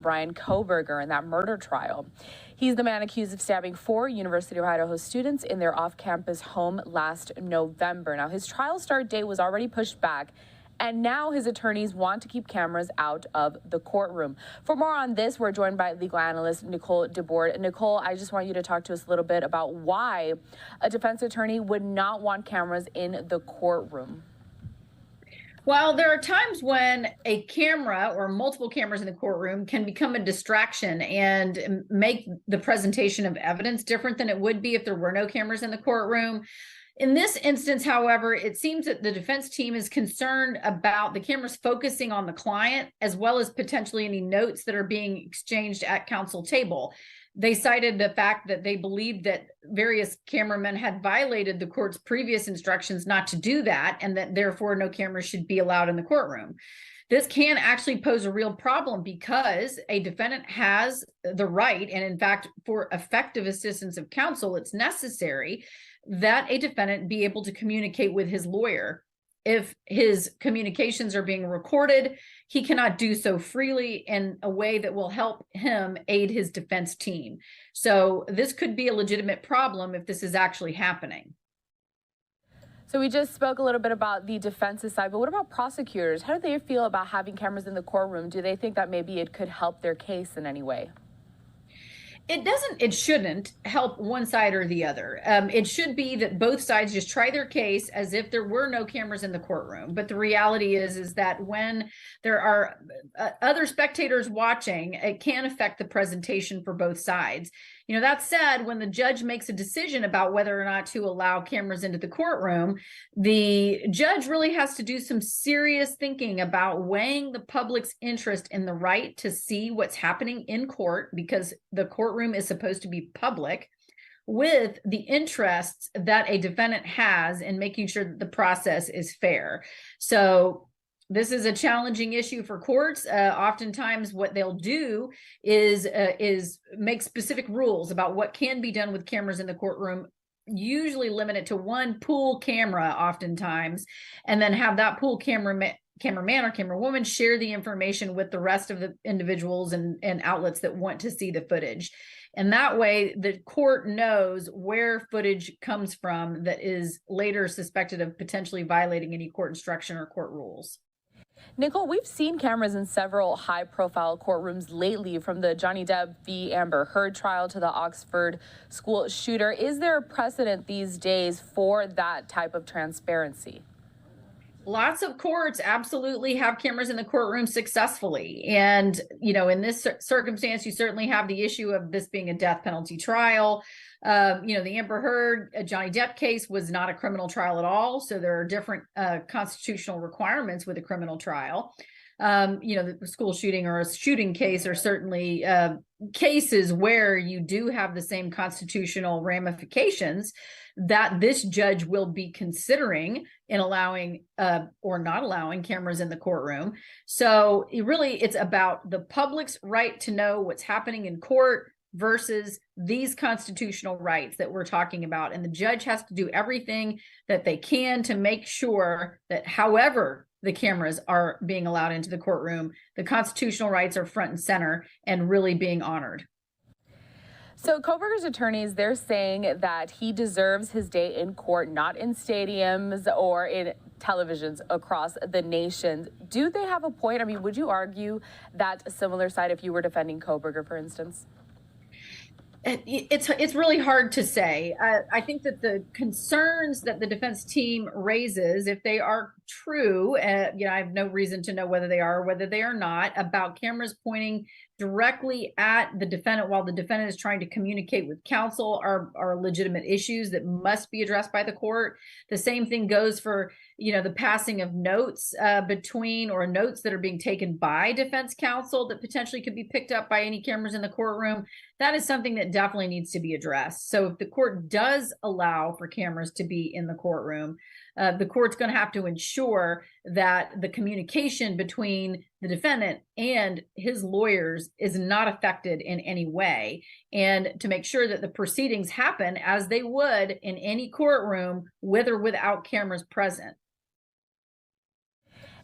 Bryan Kohberger in that murder trial. He's the man accused of stabbing 4 University of Idaho students in their off-campus home last November. Now, his trial start date was already pushed back, and now his attorneys want to keep cameras out of the courtroom. For more on this, we're joined by legal analyst Nicole DeBorde. Nicole, I just want you to talk to us a little bit about why a defense attorney would not want cameras in the courtroom. Well, there are times when a camera or multiple cameras in the courtroom can become a distraction and make the presentation of evidence different than it would be if there were no cameras in the courtroom. In this instance, however, it seems that the defense team is concerned about the cameras focusing on the client, as well as potentially any notes that are being exchanged at counsel table. They cited the fact that they believed that various cameramen had violated the court's previous instructions not to do that, and that therefore no cameras should be allowed in the courtroom. This can actually pose a real problem because a defendant has the right, and in fact, for effective assistance of counsel, it's necessary that a defendant be able to communicate with his lawyer. If his communications are being recorded, he cannot do so freely in a way that will help him aid his defense team. So this could be a legitimate problem if this is actually happening. So we just spoke a little bit about the defense's side, but what about prosecutors? How do they feel about having cameras in the courtroom? Do they think that maybe it could help their case in any way? It shouldn't help one side or the other. It should be that both sides just try their case as if there were no cameras in the courtroom. But the reality is that when there are other spectators watching, it can affect the presentation for both sides. You know, that said, when the judge makes a decision about whether or not to allow cameras into the courtroom, the judge really has to do some serious thinking about weighing the public's interest in the right to see what's happening in court, because the courtroom is supposed to be public, with the interests that a defendant has in making sure that the process is fair. So this is a challenging issue for courts. Oftentimes what they'll do is make specific rules about what can be done with cameras in the courtroom, usually limit it to one pool camera oftentimes, and then have that pool cameraman or camerawoman share the information with the rest of the individuals and outlets that want to see the footage. And that way the court knows where footage comes from that is later suspected of potentially violating any court instruction or court rules. Nicole, we've seen cameras in several high-profile courtrooms lately, from the Johnny Depp v. Amber Heard trial to the Oxford school shooter. Is there a precedent these days for that type of transparency? Lots of courts absolutely have cameras in the courtroom successfully. And, you know, in this circumstance, you certainly have the issue of this being a death penalty trial. You know, the Amber Heard Johnny Depp case was not a criminal trial at all. So there are different constitutional requirements with a criminal trial. You know, the school shooting or a shooting case are certainly cases where you do have the same constitutional ramifications that this judge will be considering in allowing or not allowing cameras in the courtroom. So it's about the public's right to know what's happening in court versus these constitutional rights that we're talking about. And the judge has to do everything that they can to make sure that however the cameras are being allowed into the courtroom, the constitutional rights are front and center and really being honored. So Kohberger's attorneys, they're saying that he deserves his day in court, not in stadiums or in televisions across the nation. Do they have a point? I mean, would you argue that a similar side if you were defending Kohberger, for instance? It's really hard to say. I think that the concerns that the defense team raises, if they are true, you know, I have no reason to know whether they are or whether they are not, about cameras pointing directly at the defendant while the defendant is trying to communicate with counsel are legitimate issues that must be addressed by the court. The same thing goes for, you know, the passing of notes between or notes that are being taken by defense counsel that potentially could be picked up by any cameras in the courtroom. That is something that definitely needs to be addressed. So if the court does allow for cameras to be in the courtroom, the court's going to have to ensure that the communication between the defendant and his lawyers is not affected in any way, and to make sure that the proceedings happen as they would in any courtroom with or without cameras present.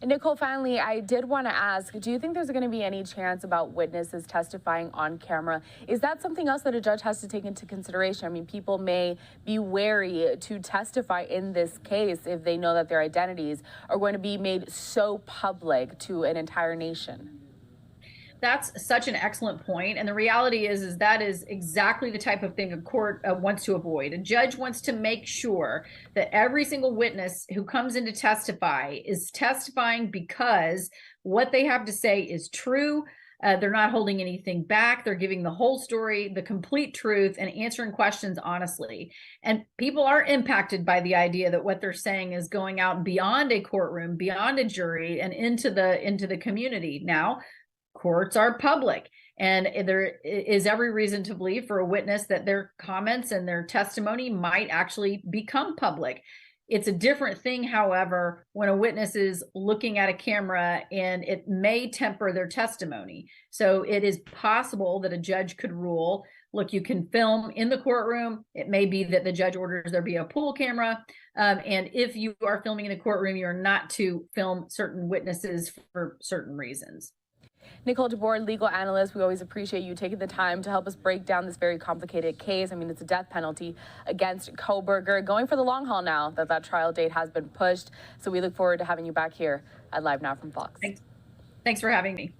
And Nicole, finally, I did want to ask, do you think there's going to be any chance about witnesses testifying on camera? Is that something else that a judge has to take into consideration? I mean, people may be wary to testify in this case if they know that their identities are going to be made so public to an entire nation. That's such an excellent point. And the reality is that is exactly the type of thing a court wants to avoid. A judge wants to make sure that every single witness who comes in to testify is testifying because what they have to say is true. They're not holding anything back. They're giving the whole story, the complete truth, and answering questions honestly. And people are impacted by the idea that what they're saying is going out beyond a courtroom, beyond a jury, and into the community. Now, courts are public, and there is every reason to believe for a witness that their comments and their testimony might actually become public. It's a different thing, however, when a witness is looking at a camera and it may temper their testimony. So it is possible that a judge could rule, look, you can film in the courtroom. It may be that the judge orders there be a pool camera. And if you are filming in the courtroom, you're not to film certain witnesses for certain reasons. Nicole DeBorde, legal analyst, we always appreciate you taking the time to help us break down this very complicated case. I mean, it's a death penalty against Kohberger, going for the long haul now that trial date has been pushed. So we look forward to having you back here at Live Now from Fox. Thanks for having me.